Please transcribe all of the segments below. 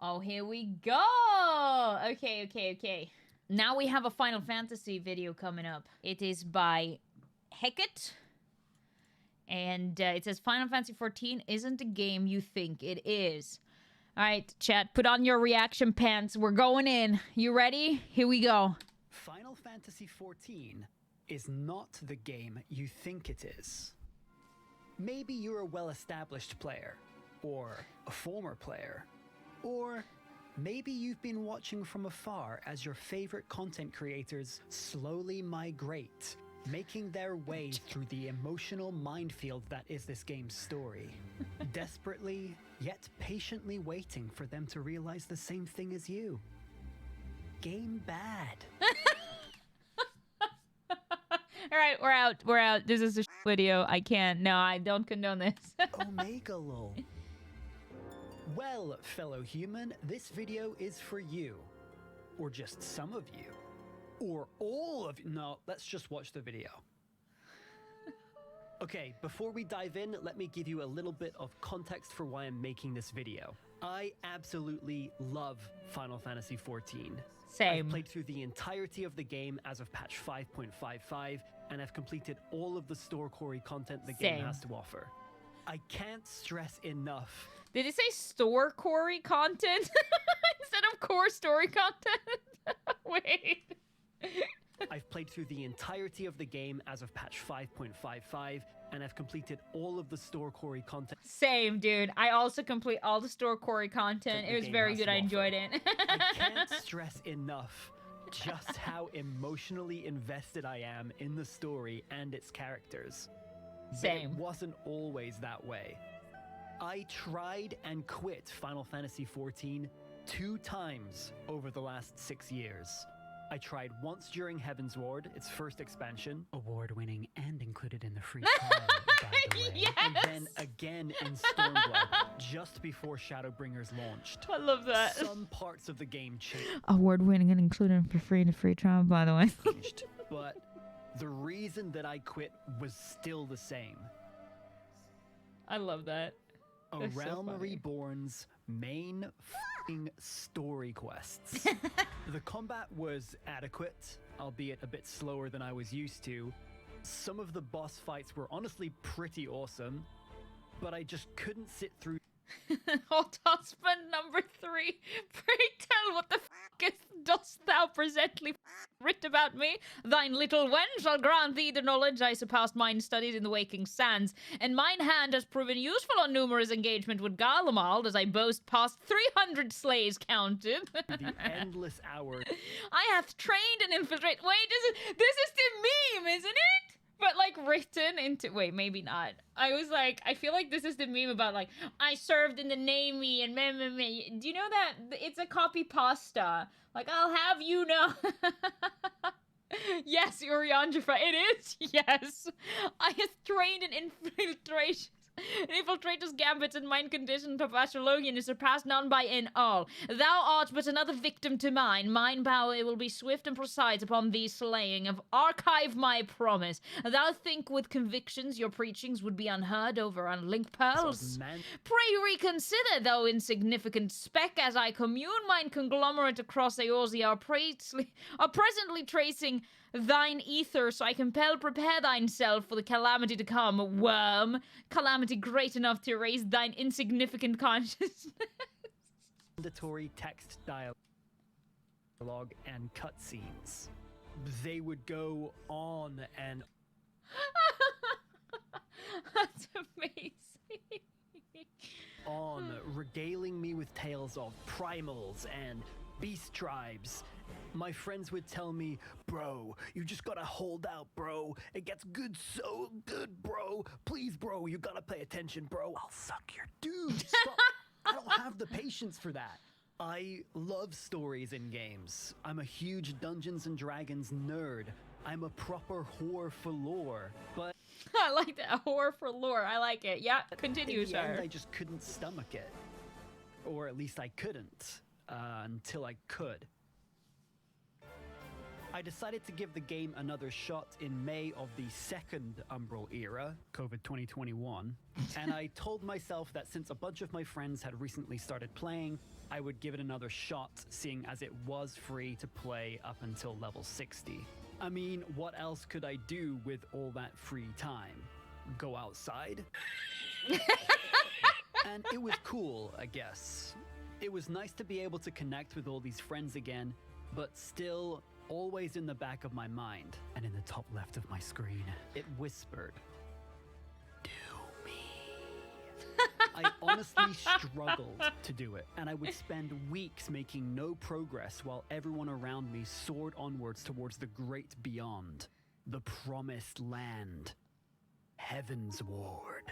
Oh, here we go. Okay. Now we have a Final Fantasy video coming up. It is by Heccet. And it says Final Fantasy XIV isn't a game you think it is. All right, chat, put on your reaction pants. We're going in. You ready? Here we go. Final Fantasy XIV is not the game you think it is. Maybe you're a well-established player, or a former player, or maybe you've been watching from afar as your favorite content creators slowly migrate, making their way through the emotional minefield that is this game's story, desperately yet patiently waiting for them to realize the same thing as you. Game bad. All right, we're out. This is a video. I can't. No, I don't condone this. Omega lol. Well, fellow human, this video is for you. Or just some of you. Or all of you. No, let's just watch the video. Okay, before we dive in, let me give you a little bit of context for why I'm making this video. I absolutely love Final Fantasy XIV. Same. I've played through the entirety of the game as of patch 5.55, and I've completed all of the store core content the game has to offer. I can't stress enough. Did it say store core content instead of core story content? Wait. I've played through the entirety of the game as of patch 5.55, and I've completed all of the store core content. Same, dude. I also complete all the store core content. It was very good. I enjoyed it. I can't stress enough just how emotionally invested I am in the story and its characters. Same. But it wasn't always that way. I tried and quit Final Fantasy XIV 2 times over the last 6 years. I tried once during Heavensward, its first expansion, award-winning and included in the free trial, by the way. Yes! And then again in Stormblood, just before Shadowbringers launched. I love that. Some parts of the game changed, Award-winning and included for free in the free trial, by the way. but the reason that I quit was still the same. I love that. A That's so Realm funny. Reborn's main f***ing story quests. The combat was adequate, albeit a bit slower than I was used to. Some of the boss fights were honestly pretty awesome, but I just couldn't sit through. Hot husband number 3. Pray tell what the f*** dost thou presently writ about me? Thine little wench shall grant thee the knowledge I surpassed mine studies in the waking sands, and mine hand has proven useful on numerous engagement with Garlemald, as I boast past 300 slays counted. The endless hours. I hath trained and infiltrate. Wait, this is the meme, isn't it? But like written into, wait, maybe not. I was like, I feel like this is the meme about like, I served in the Navy and meh, meh, meh. Do you know that it's a copy pasta? Like, I'll have you know. Yes, Uriandrifa, it is. Yes. I have trained in infiltration. Infiltrator's gambits and mind condition to Patrologian is surpassed none by in all. Thou art but another victim to mine. Mine power will be swift and precise upon thee slaying. Of archive my promise. Thou think with convictions your preachings would be unheard over on link pearls. Pray reconsider, thou insignificant speck, as I commune mine conglomerate across Eorzea are presently tracing thine ether, so I compel prepare thyself for the calamity to come, worm. Calamity great enough to erase thine insignificant consciousness. Mandatory text dialogue and cutscenes. They would go on and That's amazing. on, regaling me with tales of primals and beast tribes. My friends would tell me, bro, you just gotta hold out, bro. It gets good, so good, bro. Please, bro, you gotta pay attention, bro. I'll suck your dude. Stop. I don't have the patience for that. I love stories in games. I'm a huge Dungeons and Dragons nerd. I'm a proper whore for lore, but I like that. Whore for lore. I like it. Yeah, continue, in the end, sir. I just couldn't stomach it. Or at least I couldn't, until I could. I decided to give the game another shot in May of the second Umbral era, COVID 2021, and I told myself that since a bunch of my friends had recently started playing, I would give it another shot, seeing as it was free to play up until level 60. I mean, what else could I do with all that free time? Go outside? And it was cool, I guess. It was nice to be able to connect with all these friends again, but still always in the back of my mind, and in the top left of my screen, it whispered, "Do me." I honestly struggled to do it, and I would spend weeks making no progress while everyone around me soared onwards towards the great beyond, the promised land, Heaven's Ward.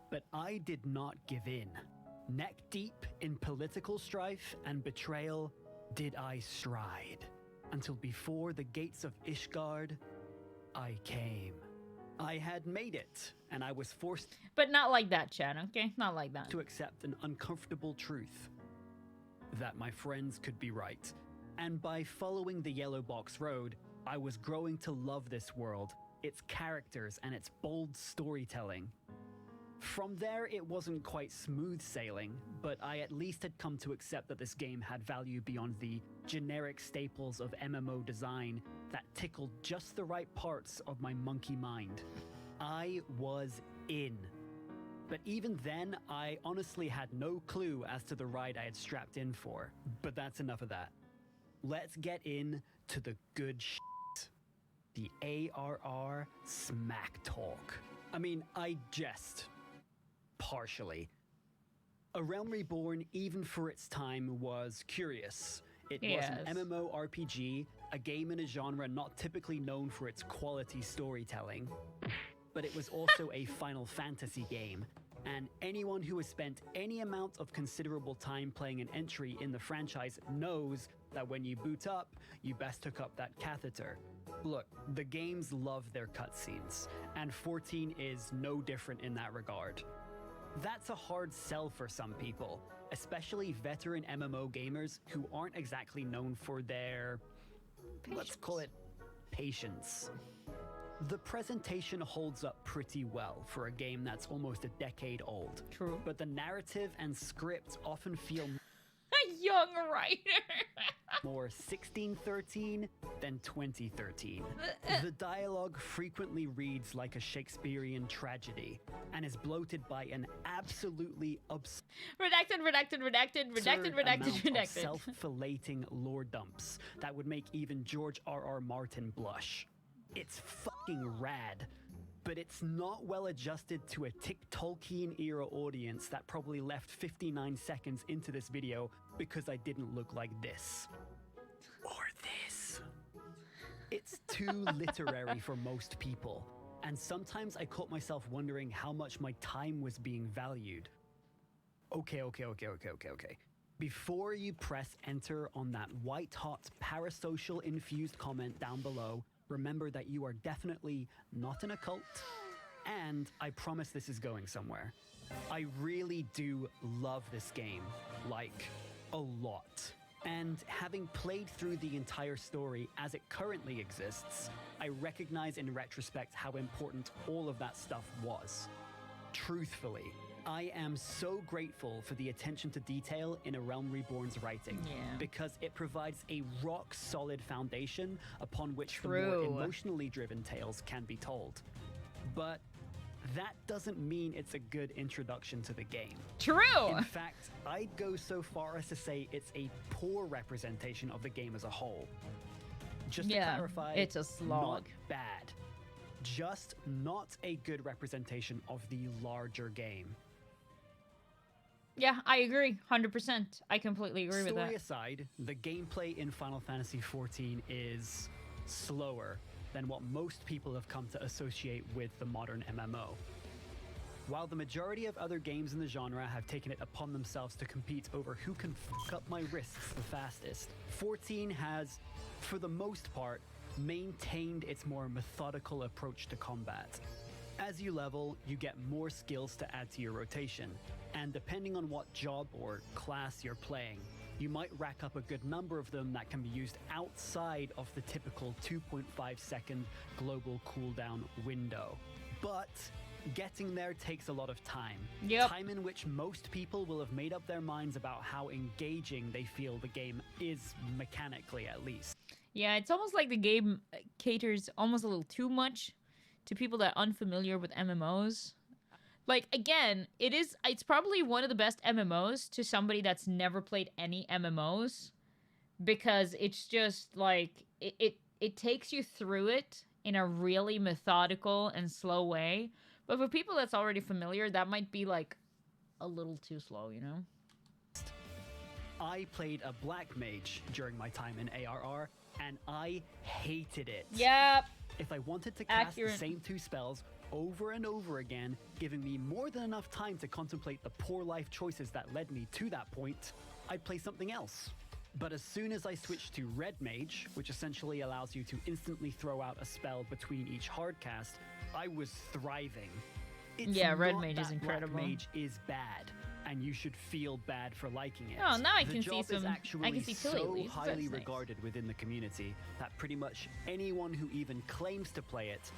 But I did not give in. Neck deep in political strife and betrayal did I stride, until before the gates of Ishgard, I came. I had made it, and I was forced But not like that, Chad, okay? Not like that. to accept an uncomfortable truth. That my friends could be right. And by following the Yellow Box Road, I was growing to love this world, its characters, and its bold storytelling. From there, it wasn't quite smooth sailing, but I at least had come to accept that this game had value beyond the generic staples of MMO design that tickled just the right parts of my monkey mind. I was in. But even then, I honestly had no clue as to the ride I had strapped in for. But that's enough of that. Let's get in to the good shit. The ARR smack talk. I mean, I jest. Partially. A Realm Reborn, even for its time, was curious. It was an MMORPG, a game in a genre not typically known for its quality storytelling. But it was also a Final Fantasy game, and anyone who has spent any amount of considerable time playing an entry in the franchise knows that when you boot up, you best hook up that catheter. Look, the games love their cutscenes, and 14 is no different in that regard. That's a hard sell for some people, especially veteran MMO gamers who aren't exactly known for their, let's call it, patience. The presentation holds up pretty well for a game that's almost a decade old. True. But the narrative and script often feel A young writer. more 1613 than 2013. The dialogue frequently reads like a Shakespearean tragedy and is bloated by an absolutely redacted. self-filleting lore dumps that would make even George R.R. Martin blush. It's fucking rad, but it's not well adjusted to a Tolkien era audience that probably left 59 seconds into this video because I didn't look like this. Or this. It's too literary for most people, and sometimes I caught myself wondering how much my time was being valued. Okay. Before you press enter on that white-hot parasocial-infused comment down below, remember that you are definitely not in a cult, and I promise this is going somewhere. I really do love this game, like, a lot. And having played through the entire story as it currently exists, I recognize in retrospect how important all of that stuff was. Truthfully, I am so grateful for the attention to detail in A Realm Reborn's writing, because it provides a rock-solid foundation upon which the more emotionally driven tales can be told. But that doesn't mean it's a good introduction to the game. True! In fact, I'd go so far as to say it's a poor representation of the game as a whole. Just to clarify, it's a slog. Not bad. Just not a good representation of the larger game. Yeah, I agree. 100%. I completely agree with that. Story aside, the gameplay in Final Fantasy XIV is slower than what most people have come to associate with the modern MMO. While the majority of other games in the genre have taken it upon themselves to compete over who can fuck up my wrists the fastest, 14 has, for the most part, maintained its more methodical approach to combat. As you level, you get more skills to add to your rotation, and depending on what job or class you're playing, You might rack up a good number of them that can be used outside of the typical 2.5-second global cooldown window. But getting there takes a lot of time. Yep. Time in which most people will have made up their minds about how engaging they feel the game is, mechanically at least. Yeah, it's almost like the game caters almost a little too much to people that are unfamiliar with MMOs. Like, again, it's probably one of the best MMOs to somebody that's never played any MMOs, because it's just like it takes you through it in a really methodical and slow way. But for people that's already familiar, that might be like a little too slow, you know? I played a black mage during my time in ARR, and I hated it. Yep. If I wanted to cast Accurate. the same 2 spells over and over again, giving me more than enough time to contemplate the poor life choices that led me to that point, I'd play something else. But as soon as I switched to Red Mage, which essentially allows you to instantly throw out a spell between each hard cast, I was thriving. It's Yeah, Red not Mage is that incredible. Black Mage is bad, and you should feel bad for liking it. Oh, now I The can see job is some- actually I can see Tilly at so least. That's highly nice. regarded within the community that pretty much anyone who even claims to play it,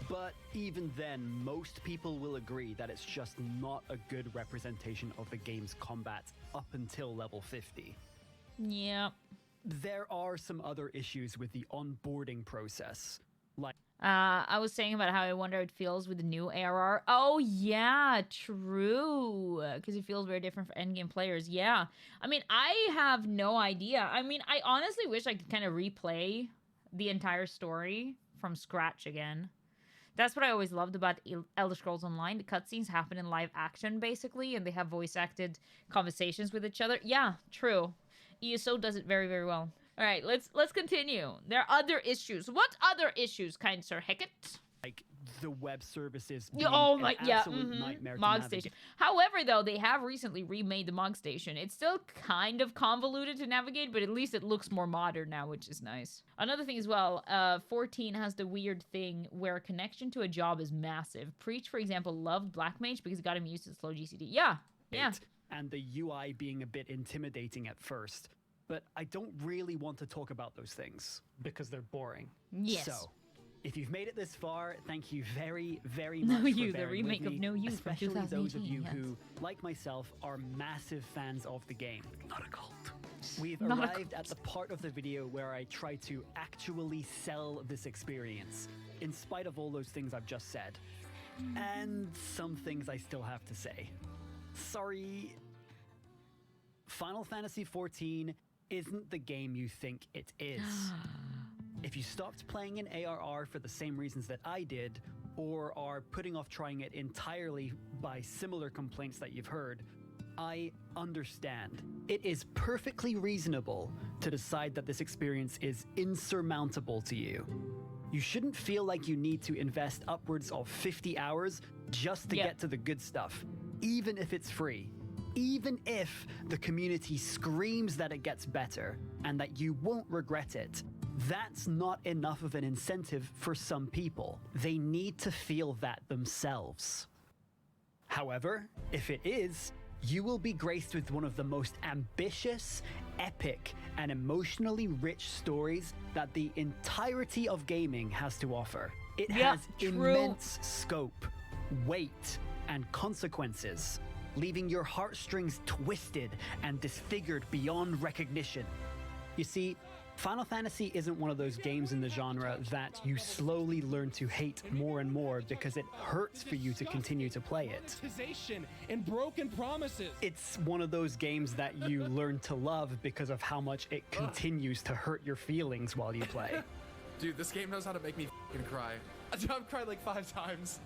but even then, most people will agree that it's just not a good representation of the game's combat up until level 50. Yeah. There are some other issues with the onboarding process, like I was saying about how I wonder how it feels with the new ARR. Oh, yeah, true. Because it feels very different for endgame players. Yeah. I mean, I have no idea. I mean, I honestly wish I could kind of replay the entire story from scratch again. That's what I always loved about Elder Scrolls Online. The cutscenes happen in live action, basically, and they have voice-acted conversations with each other. Yeah, true. ESO does it very, very well. All right, let's continue. There are other issues. What other issues, kind Sir Heccet? the web services Yeah, being oh an my, yeah, absolute nightmare to Mog navigate. Station. However, though, they have recently remade the Mog Station. It's still kind of convoluted to navigate, but at least it looks more modern now, which is nice. Another thing as well, 14 has the weird thing where connection to a job is massive. Preach, for example, loved Black Mage because it got him used to the slow GCD. Yeah, yeah. And the UI being a bit intimidating at first. But I don't really want to talk about those things because they're boring. Yes. So, if you've made it this far, thank you very, very No much for You, the bearing remake with of me, No You from especially those of 2018, you yes. who, like myself, are massive fans of the game. Not a cult. We've Not a arrived at the part of the video where I try to actually sell this experience, in spite of all those things I've just said. And some things I still have to say. Sorry. Final Fantasy XIV isn't the game you think it is. If you stopped playing in ARR for the same reasons that I did, or are putting off trying it entirely by similar complaints that you've heard, I understand. It is perfectly reasonable to decide that this experience is insurmountable to you. You shouldn't feel like you need to invest upwards of 50 hours just to get to the good stuff, even if it's free. Even if the community screams that it gets better and that you won't regret it, that's not enough of an incentive for some people. They need to feel that themselves. However, if it is, you will be graced with one of the most ambitious, epic, and emotionally rich stories that the entirety of gaming has to offer. It has immense scope, weight, and consequences, leaving your heartstrings twisted and disfigured beyond recognition. You see, Final Fantasy isn't one of those games in the genre that you slowly learn to hate more and more because it hurts for you to continue to play it. And broken promises. It's one of those games that you learn to love because of how much it continues to hurt your feelings while you play. Dude, this game knows how to make me f***ing cry. I've cried like 5 times.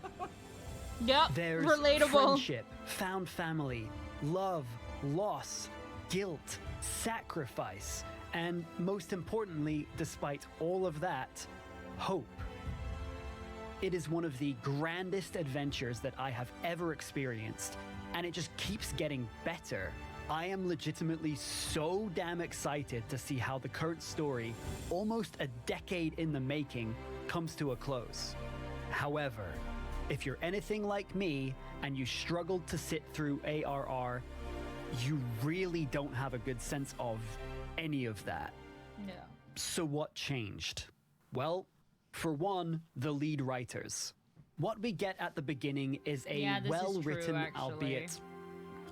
Yep, There's relatable. friendship, found family, love, loss, guilt, sacrifice, and most importantly, despite all of that, hope. It is one of the grandest adventures that I have ever experienced, and it just keeps getting better. I am legitimately so damn excited to see how the current story, almost a decade in the making, comes to a close. However, if you're anything like me and you struggled to sit through ARR, you really don't have a good sense of any of that. Yeah. So what changed? Well, for one, the lead writers. What we get at the beginning is a Yeah, this is true, well-written, actually. albeit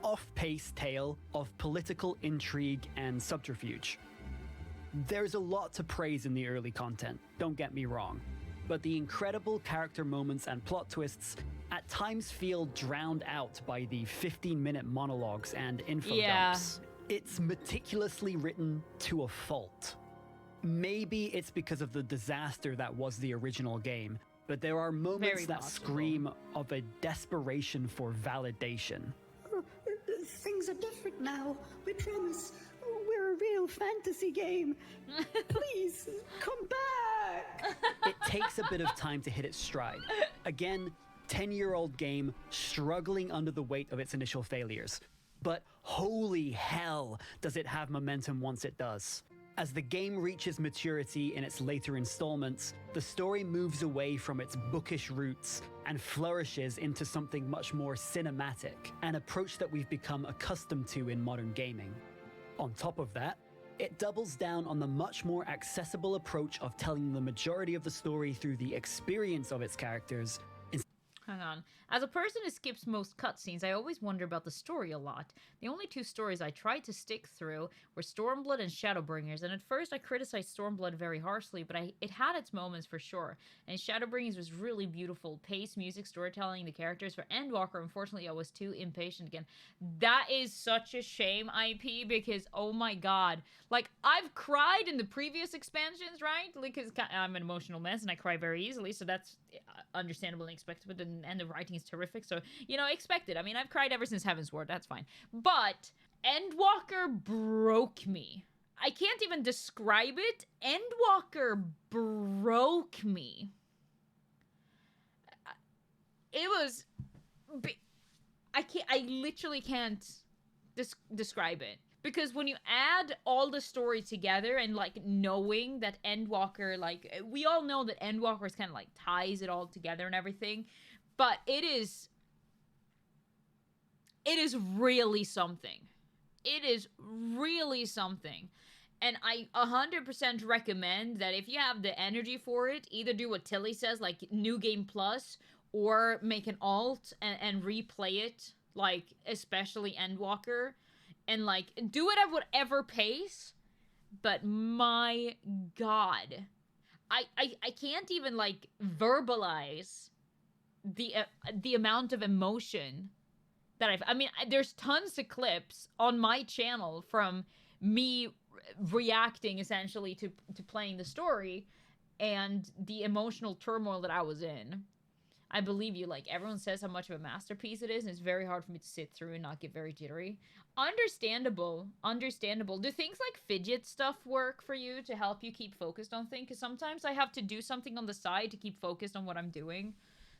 off-pace tale of political intrigue and subterfuge. There's a lot to praise in the early content, don't get me wrong, but the incredible character moments and plot twists at times feel drowned out by the 15-minute monologues and info dumps. It's meticulously written to a fault. Maybe it's because of the disaster that was the original game, but there are moments Very that possible. scream of a desperation for validation. Things are different now. We promise. We're a real fantasy game. Please, come back. It takes a bit of time to hit its stride. Again, 10-year-old game struggling under the weight of its initial failures. But holy hell, does it have momentum once it does. As the game reaches maturity in its later installments, the story moves away from its bookish roots and flourishes into something much more cinematic, an approach that we've become accustomed to in modern gaming. On top of that, it doubles down on the much more accessible approach of telling the majority of the story through the experience of its characters. Hang on. As a person who skips most cutscenes, I always wonder about the story a lot. The only two stories I tried to stick through were Stormblood and Shadowbringers, and at first I criticized Stormblood very harshly, but it had its moments for sure. And Shadowbringers was really beautiful. Pace, music, storytelling, the characters. For Endwalker, unfortunately, I was too impatient again. That is such a shame, IP, because, oh my god. Like, I've cried in the previous expansions, right? Because I'm an emotional mess and I cry very easily, so that's understandable and expected, and the writing is terrific, so, you know, expect it. I mean, I've cried ever since Heavensward, that's fine. But Endwalker broke me. I can't even describe it. Endwalker broke me. It was... I literally can't describe it. Because when you add all the story together and, like, knowing that Endwalker, like, we all know that Endwalker is kind of, like, ties it all together and everything. But it is really something. It is really something. And I 100% recommend that if you have the energy for it, either do what Tilly says, like, New Game Plus, or make an alt and replay it, like, especially Endwalker. And, like, do it at whatever pace, but my god. I can't even, like, verbalize the amount of emotion that I mean, there's tons of clips on my channel from me reacting, essentially, to playing the story and the emotional turmoil that I was in. I believe you, like, everyone says how much of a masterpiece it is, and it's very hard for me to sit through and not get very jittery. Understandable. Do things like fidget stuff work for you to help you keep focused on things? Because sometimes I have to do something on the side to keep focused on what I'm doing.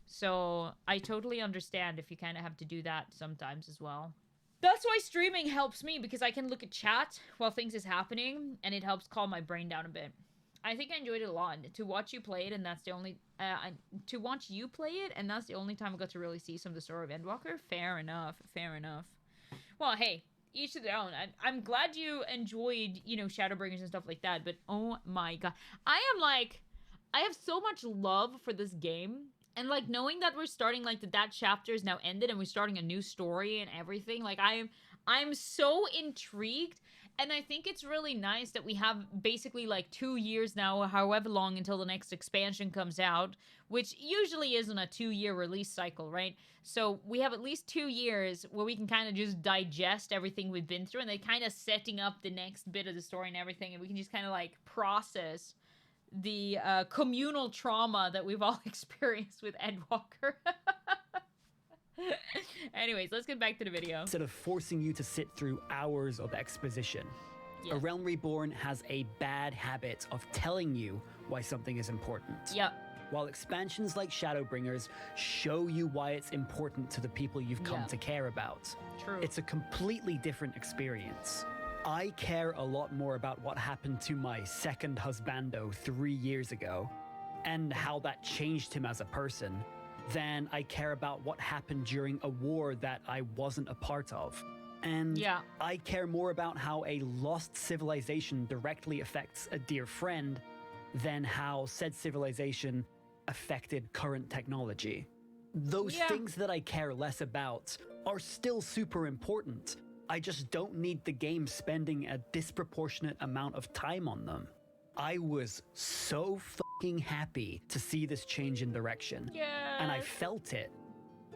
So I totally understand if you kind of have to do that sometimes as well. That's why streaming helps me, because I can look at chat while things is happening, and it helps calm my brain down a bit. I think I enjoyed it a lot. To watch you play it, and that's the only... to watch you play it, and that's the only time I got to really see some of the story of Endwalker. Fair enough. Well, hey, each to their own. I'm glad you enjoyed, you know, Shadowbringers and stuff like that, but oh my god. I have so much love for this game, and, like, knowing that we're starting, like, that chapter is now ended, and we're starting a new story and everything, like, I'm so intrigued. And I think it's really nice that we have basically, like, 2 years now, however long until the next expansion comes out, which usually isn't a 2-year release cycle, right? So we have at least 2 years where we can kind of just digest everything we've been through, and they're kind of setting up the next bit of the story and everything, and we can just kind of, like, process the communal trauma that we've all experienced with Endwalker. Anyways, let's get back to the video. Instead of forcing you to sit through hours of exposition, A Realm Reborn has a bad habit of telling you why something is important. Yep. While expansions like Shadowbringers show you why it's important to the people you've come to care about. True. It's a completely different experience. I care a lot more about what happened to my second husbando 3 years ago, and how that changed him as a person, than I care about what happened during a war that I wasn't a part of. And Yeah. I care more about how a lost civilization directly affects a dear friend than how said civilization affected current technology. Those Yeah. things that I care less about are still super important. I just don't need the game spending a disproportionate amount of time on them. I was so fucking happy to see this change in direction. And I Yes. felt it.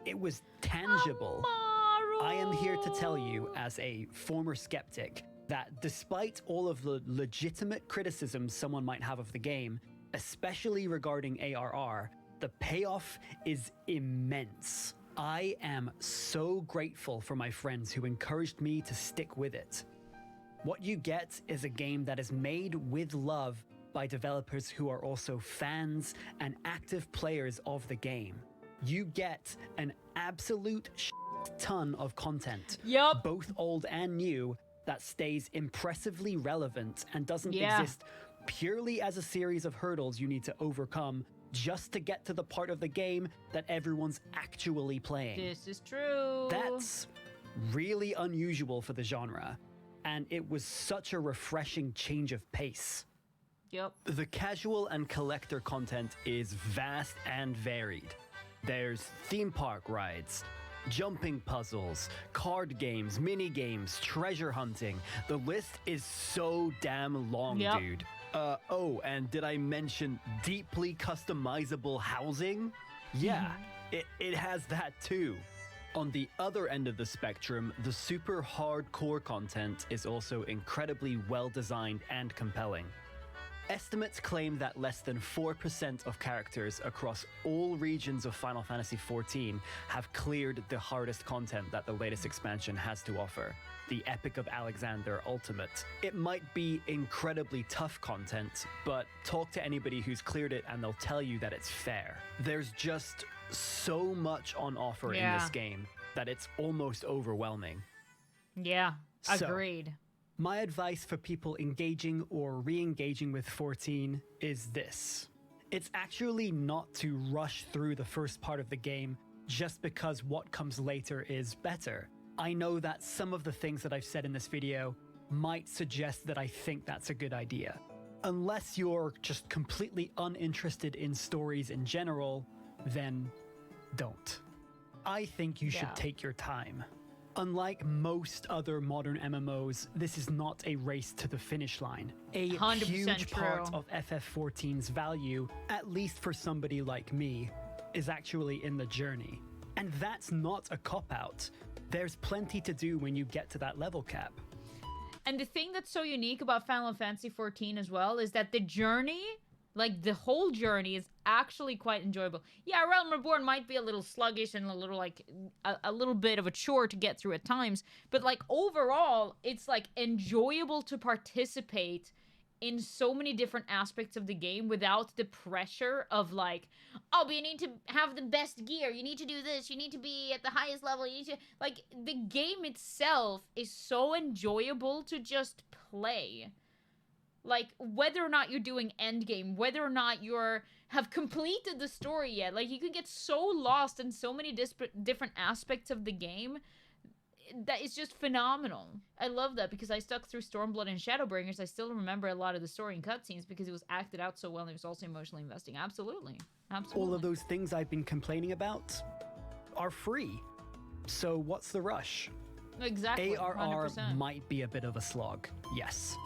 It was tangible. I am here to tell you, as a former skeptic, that despite all of the legitimate criticisms someone might have of the game, especially regarding ARR, the payoff is immense. I am so grateful for my friends who encouraged me to stick with it. What you get is a game that is made with love by developers who are also fans and active players of the game. You get an absolute ton of content, Yup. both old and new, that stays impressively relevant and doesn't Yeah. exist purely as a series of hurdles you need to overcome just to get to the part of the game that everyone's actually playing. This is true. That's really unusual for the genre, and it was such a refreshing change of pace. Yep. The casual and collector content is vast and varied. There's theme park rides, jumping puzzles, card games, mini games, treasure hunting. The list is so damn long, Yep. dude. Oh, and did I mention deeply customizable housing? Yeah, it has that too. On the other end of the spectrum, the super hardcore content is also incredibly well designed and compelling. Estimates claim that less than 4% of characters across all regions of Final Fantasy XIV have cleared the hardest content that the latest expansion has to offer, the Epic of Alexander Ultimate. It might be incredibly tough content, but talk to anybody who's cleared it and they'll tell you that it's fair. There's just so much on offer in Yeah. this game that it's almost overwhelming. Yeah. So- Agreed. My advice for people engaging or re-engaging with 14 is this. It's actually not to rush through the first part of the game just because what comes later is better. I know that some of the things that I've said in this video might suggest that I think that's a good idea. Unless you're just completely uninterested in stories in general, then don't. I think you should Yeah. take your time. Unlike most other modern MMOs, this is not a race to the finish line. A 100% huge part true. of FF14's value, at least for somebody like me, is actually in the journey. And that's not a cop-out. There's plenty to do when you get to that level cap. And the thing that's so unique about Final Fantasy XIV as well is that the journey, like the whole journey, is actually quite enjoyable. Yeah, Realm Reborn might be a little sluggish and a little like a little bit of a chore to get through at times, but like overall, it's like enjoyable to participate in so many different aspects of the game without the pressure of like, oh, but you need to have the best gear, you need to do this, you need to be at the highest level, you need to, like, the game itself is so enjoyable to just play. Like, whether or not you're doing endgame, whether or not you're have completed the story yet, like, you can get so lost in so many different aspects of the game that is just phenomenal. I love that because I stuck through Stormblood and Shadowbringers. I still remember a lot of the story and cutscenes because it was acted out so well and it was also emotionally investing. Absolutely. Absolutely. All of those things I've been complaining about are free. So what's the rush? Exactly. ARR 100%. might be a bit of a slog, yes.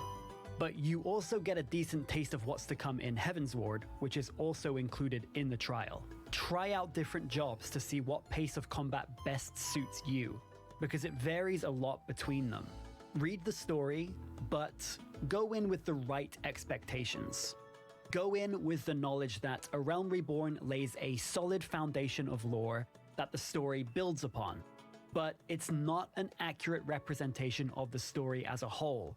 But you also get a decent taste of what's to come in Heavensward, which is also included in the trial. Try out different jobs to see what pace of combat best suits you, because it varies a lot between them. Read the story, but go in with the right expectations. Go in with the knowledge that A Realm Reborn lays a solid foundation of lore that the story builds upon, but it's not an accurate representation of the story as a whole.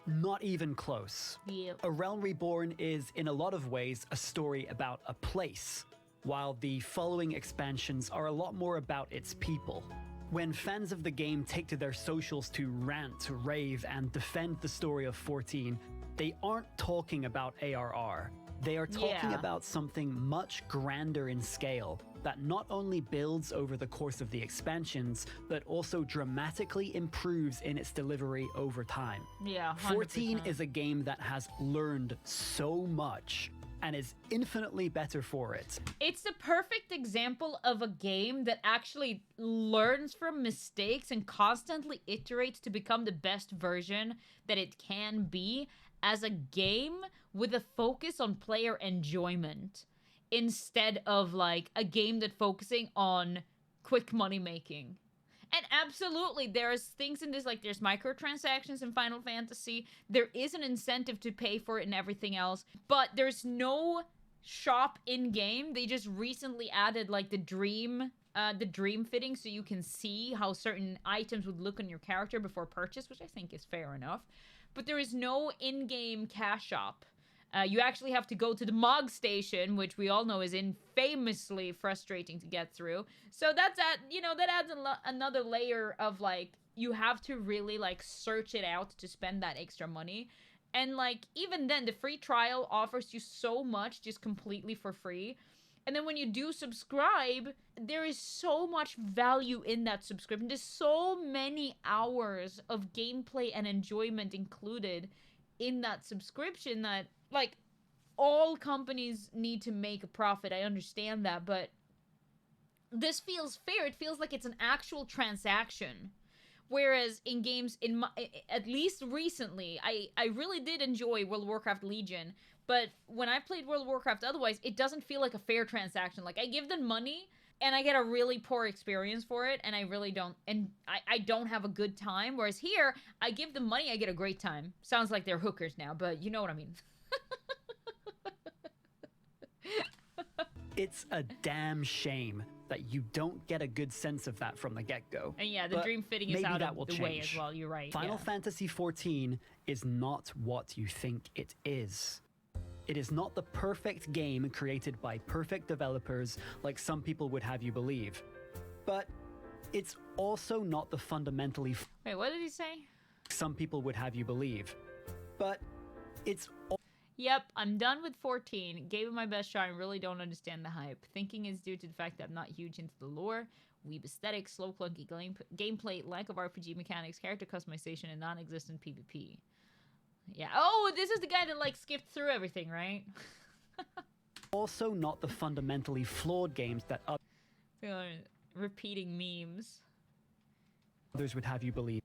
Not even close. Yep. A Realm Reborn is, in a lot of ways, a story about a place, while the following expansions are a lot more about its people. When fans of the game take to their socials to rant, rave, and defend the story of 14, they aren't talking about ARR. They are talking Yeah. about something much grander in scale that not only builds over the course of the expansions, but also dramatically improves in its delivery over time. Yeah, 14 100%. is a game that has learned so much and is infinitely better for it. It's the perfect example of a game that actually learns from mistakes and constantly iterates to become the best version that it can be as a game with a focus on player enjoyment instead of like a game that focusing on quick money making. And absolutely, there's things in this, like there's microtransactions in Final Fantasy. There is an incentive to pay for it and everything else, but there's no shop in game. They just recently added like the dream fitting, so you can see how certain items would look on your character before purchase, which I think is fair enough. But there is no in-game cash shop. You actually have to go to the Mog Station, which we all know is infamously frustrating to get through. So that adds another layer of like, you have to really like search it out to spend that extra money. And like, even then, the free trial offers you so much just completely for free. And then when you do subscribe, there is so much value in that subscription. There's so many hours of gameplay and enjoyment included in that subscription that, like, all companies need to make a profit. I understand that, but this feels fair. It feels like it's an actual transaction. Whereas in games, at least recently, I really did enjoy World of Warcraft Legion. But when I played World of Warcraft otherwise, it doesn't feel like a fair transaction. Like, I give them money, and I get a really poor experience for it, and I really don't, and I don't have a good time. Whereas here, I give them money, I get a great time. Sounds like they're hookers now, but you know what I mean. It's a damn shame that you don't get a good sense of that from the get-go. And yeah, the But dream fitting is maybe out that of will the way change. as well. You're right. Final yeah. Fantasy XIV is not what you think it is. It is not the perfect game created by perfect developers like some people would have you believe. But it's also not the fundamentally Wait, what did he say? some people would have you believe. But it's Yep, I'm done with 14. Gave it my best shot and really don't understand the hype. Thinking it's due to the fact that I'm not huge into the lore, weeb aesthetics, slow clunky gameplay, lack of RPG mechanics, character customization, and non-existent PvP. Yeah. Oh, this is the guy that like skipped through everything, right? also not the fundamentally flawed games that Feel like repeating memes. others would have you believe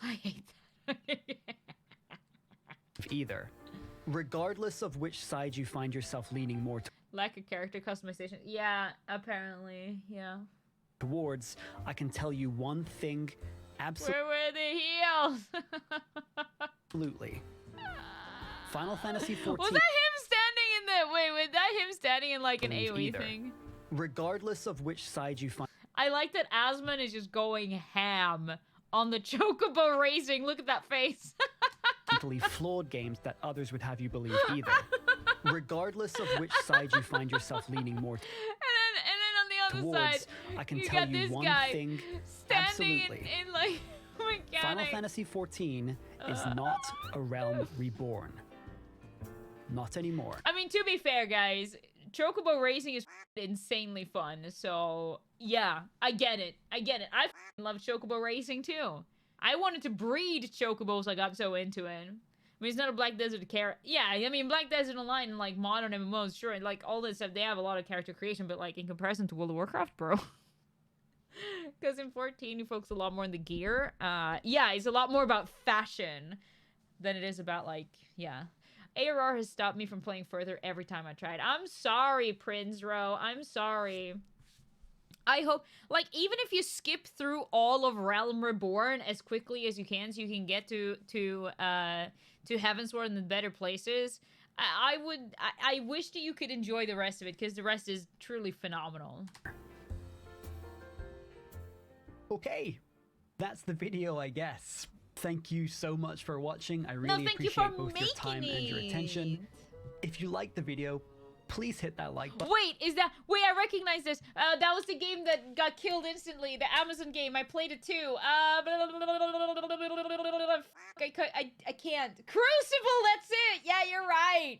I hate that. either. Regardless of which side you find yourself leaning more Lack of character customization. Yeah, apparently. Yeah. towards, I can tell you one thing Where were the heels? absolutely. Final Fantasy XIV. Was that him standing in the... Wait, was that him standing in like an Believe AoE either. thing? Regardless of which side you find I like that Asmon is just going ham on the chocobo racing. Look at that face. fundamentally flawed games that others would have you believe either. Regardless of which side you find yourself leaning more And then on the other towards, side, I can you tell got you this one guy thing standing absolutely. in like Final mechanic. Fantasy XIV is not a realm reborn. Not anymore. I mean, to be fair, guys, chocobo racing is insanely fun. So yeah, I get it. I love chocobo racing too. I wanted to breed chocobos. I got so into it. I mean, it's not a Black Desert character. Yeah, I mean, Black Desert Online and like modern MMOs, sure, like all this stuff, they have a lot of character creation, but like in comparison to World of Warcraft, bro. Because in 14, you focus a lot more on the gear. Yeah, it's a lot more about fashion than it is about like, yeah. Aurora has stopped me from playing further every time I tried. I'm sorry, Prince Ro. I'm sorry. I hope, like, even if you skip through all of Realm Reborn as quickly as you can, so you can get to Heavensward and the better places, I wish that you could enjoy the rest of it, because the rest is truly phenomenal. Okay, that's the video, I guess. Thank you so much for watching. I No, really thank you appreciate for both your time and your attention. it. If you liked the video, please hit that like button. Wait, wait, I recognize this. That was the game that got killed instantly. The Amazon game. I played it too. I can't. Crucible, that's it. Yeah, you're right.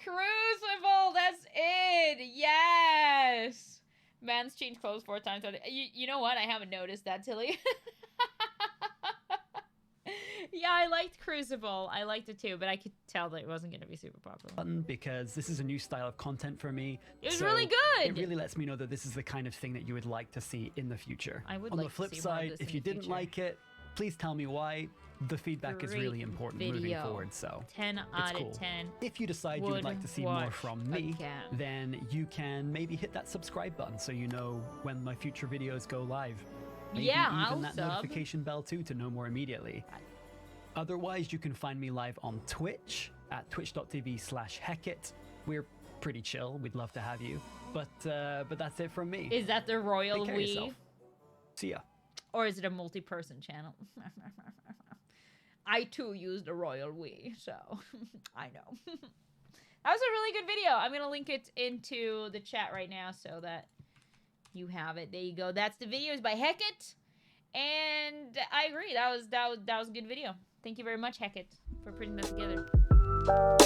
Crucible, that's it. Yes. Man's changed clothes 4 times. You know what? I haven't noticed that, Tilly. Yeah, I liked Crucible. I liked it too, but I could tell that it wasn't going to be super popular. Because this is a new style of content for me. It was so really good. It really lets me know that this is the kind of thing that you would like to see in the future. I would On like the flip to see more of side, this if in you the didn't future. like it, please tell me why. The feedback is really Great important video. moving forward, so 10 it's out cool. of 10. If you decide you would like to see more watch from me, again. then you can maybe hit that subscribe button so you know when my future videos go live. Maybe Yeah, even I'll that sub. notification bell too to know more immediately. Otherwise, you can find me live on Twitch at twitch.tv/Heccet. We're pretty chill. We'd love to have you. But that's it from me. Is that the royal Take care of we? yourself. See ya. Or is it a multi-person channel? I too use the royal we, so I know. That was a really good video. I'm gonna link it into the chat right now so that you have it. There you go. That's the video. It's by Heccet, and I agree. That was a good video. Thank you very much, Heccet, for putting that together.